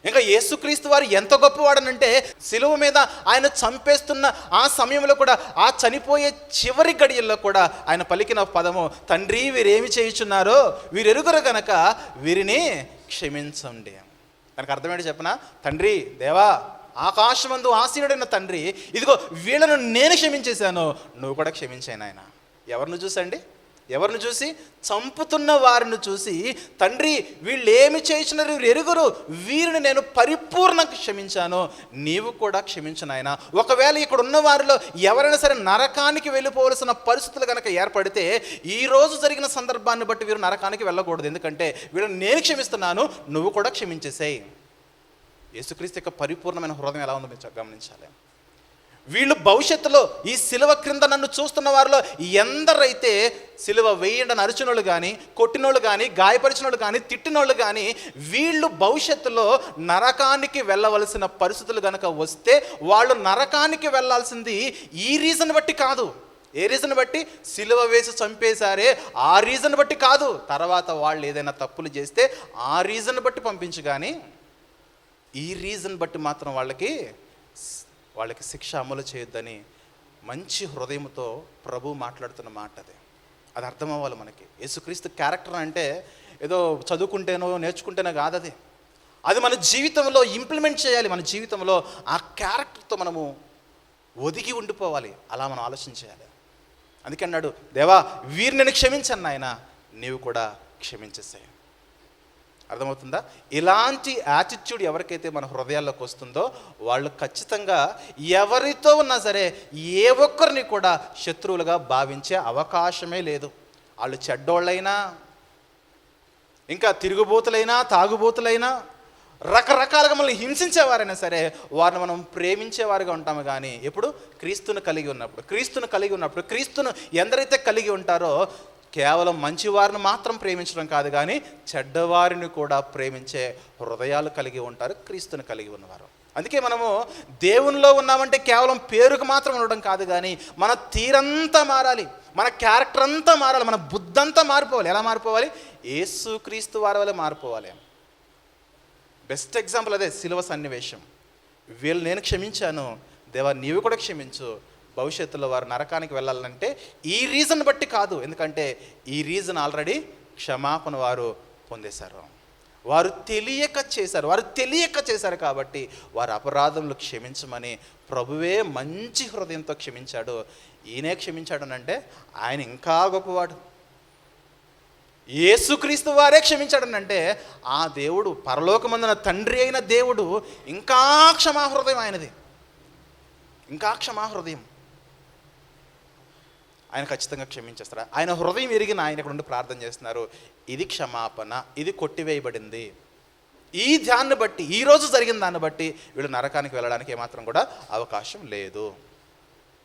ఇంకా యేసుక్రీస్తు వారు ఎంత గొప్పవాడనంటే సిలువ మీద ఆయన చంపేస్తున్న ఆ సమయంలో కూడా, ఆ చనిపోయే చివరి గడియల్లో కూడా ఆయన పలికిన పదము, తండ్రి వీరేమి చేయుచున్నారో వీరెరుగరు గనక వీరిని క్షమించండి. దానికి అర్థమేంటి చెప్పనా? తండ్రి, దేవా, ఆకాశమందు ఆసీనుడైన తండ్రి, ఇదిగో వీళ్ళను నేను క్షమించేశాను, నువ్వు కూడా క్షమించాను ఆయన. ఎవరిని చూసండి? ఎవరిని చూసి? చంపుతున్న వారిని చూసి, తండ్రి వీళ్ళు ఏమి చేయించినారు వీరు ఎరుగురు, వీరిని నేను పరిపూర్ణంగా క్షమించాను, నీవు కూడా క్షమించు నాయన. ఒకవేళ ఇక్కడ ఉన్న వారిలో ఎవరైనా సరే నరకానికి వెళ్ళిపోవలసిన పరిస్థితులు కనుక ఏర్పడితే, ఈ రోజు జరిగిన సందర్భాన్ని బట్టి వీరు నరకానికి వెళ్ళకూడదు. ఎందుకంటే వీళ్ళని నేను క్షమిస్తున్నాను, నువ్వు కూడా క్షమించేసేయి. యేసుక్రీస్తు యొక్క పరిపూర్ణమైన హృదయం ఎలా ఉందో మీరు గమనించాలి. వీళ్ళు భవిష్యత్తులో ఈ సిలువ క్రింద నన్ను చూస్తున్న వారిలో ఎందరైతే సిలువ వేయండి అరిచినోళ్ళు కానీ, కొట్టినోళ్ళు కానీ, గాయపరిచినోళ్ళు కానీ, తిట్టినోళ్ళు కానీ, వీళ్ళు భవిష్యత్తులో నరకానికి వెళ్ళవలసిన పరిస్థితులు కనుక వస్తే, వాళ్ళు నరకానికి వెళ్ళాల్సింది ఈ రీజన్ బట్టి కాదు. ఏ రీజన్ బట్టి? సిలువ వేసి చంపేశారే ఆ రీజన్ బట్టి కాదు. తర్వాత వాళ్ళు ఏదైనా తప్పులు చేస్తే ఆ రీజన్ బట్టి పంపించు, కానీ ఈ రీజన్ బట్టి మాత్రం వాళ్ళకి శిక్ష అమలు చేయొద్దని మంచి హృదయంతో ప్రభు మాట్లాడుతున్న మాట అది అర్థం అవ్వాలి మనకి. యేసుక్రీస్తు క్యారెక్టర్ అంటే ఏదో చదువుకుంటేనో నేర్చుకుంటేనో కాదు. అది మన జీవితంలో ఇంప్లిమెంట్ చేయాలి. మన జీవితంలో ఆ క్యారెక్టర్తో మనము ఒదిగి ఉండిపోవాలి. అలా మనం ఆలోచన చేయాలి. అందుకే అన్నాడు, దేవా వీరిని నేను క్షమించాను నాయన, నీవు కూడా క్షమించేసాయి. అర్థమవుతుందా? ఇలాంటి యాటిట్యూడ్ ఎవరికైతే మన హృదయాల్లోకి వస్తుందో వాళ్ళు ఖచ్చితంగా ఎవరితో ఉన్నా సరే ఏ ఒక్కరిని కూడా శత్రువులుగా భావించే అవకాశమే లేదు. వాళ్ళు చెడ్డోళ్ళైనా, ఇంకా తిరుగుబోతులైనా, తాగుబోతులైనా, రకరకాలుగా మనల్ని హింసించేవారైనా సరే వారిని మనం ప్రేమించేవారుగా ఉంటాము. కానీ ఎప్పుడు? క్రీస్తును కలిగి ఉన్నప్పుడు క్రీస్తును ఎందరైతే కలిగి ఉంటారో కేవలం మంచివారిని మాత్రం ప్రేమించడం కాదు, కానీ చెడ్డవారిని కూడా ప్రేమించే హృదయాలు కలిగి ఉంటారు క్రీస్తుని కలిగి ఉన్నవారు. అందుకే మనము దేవునిలో ఉన్నామంటే కేవలం పేరుకు మాత్రం ఉండడం కాదు, కానీ మన తీరంతా మారాలి, మన క్యారెక్టర్ అంతా మారాలి, మన బుద్ధంతా మారిపోవాలి. ఎలా మారిపోవాలి? యేసుక్రీస్తు వారి వల్ల మారిపోవాలి. బెస్ట్ ఎగ్జాంపుల్ అదే సిలువ సన్నివేశం. వీళ్ళు నేను క్షమించాను, దేవా నీవు కూడా క్షమించు. భవిష్యత్తులో వారు నరకానికి వెళ్ళాలంటే ఈ రీజన్ బట్టి కాదు, ఎందుకంటే ఈ రీజన్ ఆల్రెడీ క్షమాపణ వారు పొందేశారు. వారు తెలియక చేశారు కాబట్టి వారి అపరాధములు క్షమించమని ప్రభువే మంచి హృదయంతో క్షమించాడు. ఈయనే క్షమించాడు అంటే ఆయన ఇంకా గొప్పవాడు. యేసుక్రీస్తు వారే క్షమించాడనంటే ఆ దేవుడు, పరలోకమందున తండ్రి అయిన దేవుడు ఇంకా క్షమాహృదయం ఆయనది, ఇంకా క్షమాహృదయం. ఆయన ఖచ్చితంగా క్షమించేస్తారా? ఆయన హృదయం ఎరిగిన ఆయన ఇక్కడ నుండి ప్రార్థన చేస్తున్నారు, ఇది క్షమాపణ, ఇది కొట్టివేయబడింది. ఈ దాన్ని బట్టి, ఈరోజు జరిగిన దాన్ని బట్టి వీళ్ళు నరకానికి వెళ్ళడానికి ఏమాత్రం కూడా అవకాశం లేదు.